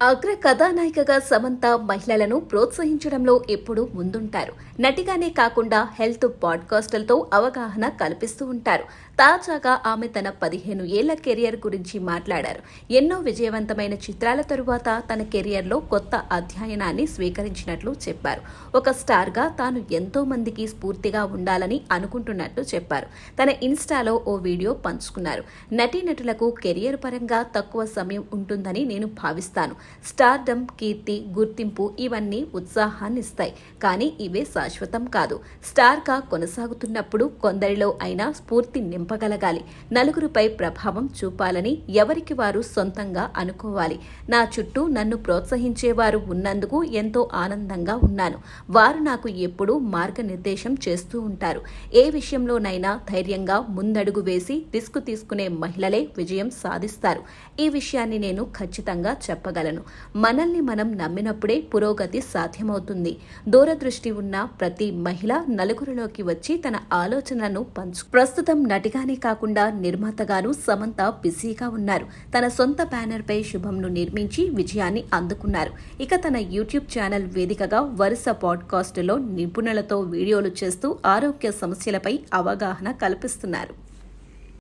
అగ్ర కథానాయికగా సమంత మహిళలను ప్రోత్సహించడంలో ఎప్పుడూ ముందుంటారు. నటిగానే కాకుండా హెల్త్ పాడ్కాస్టులతో అవగాహన కల్పిస్తూ ఉంటారు. తాజాగా ఆమె తన 15 ఏళ్ల కెరియర్ గురించి మాట్లాడారు. ఎన్నో విజయవంతమైన చిత్రాల తరువాత తన కెరియర్లో కొత్త అధ్యయనాన్ని స్వీకరించినట్లు చెప్పారు. ఒక స్టార్గా తాను ఎంతో మందికి స్ఫూర్తిగా ఉండాలని అనుకుంటున్నట్లు చెప్పారు. తన ఇన్స్టాలో ఓ వీడియో పంచుకున్నారు. నటీనటులకు కెరియర్ పరంగా తక్కువ సమయం ఉంటుందని నేను భావిస్తాను. స్టార్డమ్, కీర్తి, గుర్తింపు ఇవన్నీ ఉత్సాహాన్నిస్తాయి, కానీ ఇవే శాశ్వతం కాదు. స్టార్గా కొనసాగుతున్నప్పుడు కొందరిలో అయినా స్ఫూర్తి నింపగలగాలి. నలుగురిపై ప్రభావం చూపాలని ఎవరికి వారు సొంతంగా అనుకోవాలి. నా చుట్టూ నన్ను ప్రోత్సహించేవారు ఉన్నందుకు ఎంతో ఆనందంగా ఉన్నాను. వారు నాకు ఎప్పుడూ మార్గనిర్దేశం చేస్తూ ఉంటారు. ఏ విషయంలోనైనా ధైర్యంగా ముందడుగు వేసి రిస్క్ తీసుకునే మహిళలే విజయం సాధిస్తారు. ఈ విషయాన్ని నేను ఖచ్చితంగా చెప్పగలను. మనల్ని మనం నమ్మినప్పుడే పురోగతి సాధ్యమవుతుంది. దూరదృష్టి ఉన్న ప్రతి మహిళ నలుగురిలోకి వచ్చి తన ఆలోచనలను ప్రస్తుతం నటిగానే కాకుండా నిర్మాతగాను సమంత బిజీగా ఉన్నారు. తన సొంత బ్యానర్ పై శుభంను నిర్మించి విజయాన్ని అందుకున్నారు. ఇక తన యూట్యూబ్ ఛానల్ వేదికగా వరుస పాడ్కాస్టులో నిపుణులతో వీడియోలు చేస్తూ ఆరోగ్య సమస్యలపై అవగాహన కల్పిస్తున్నారు.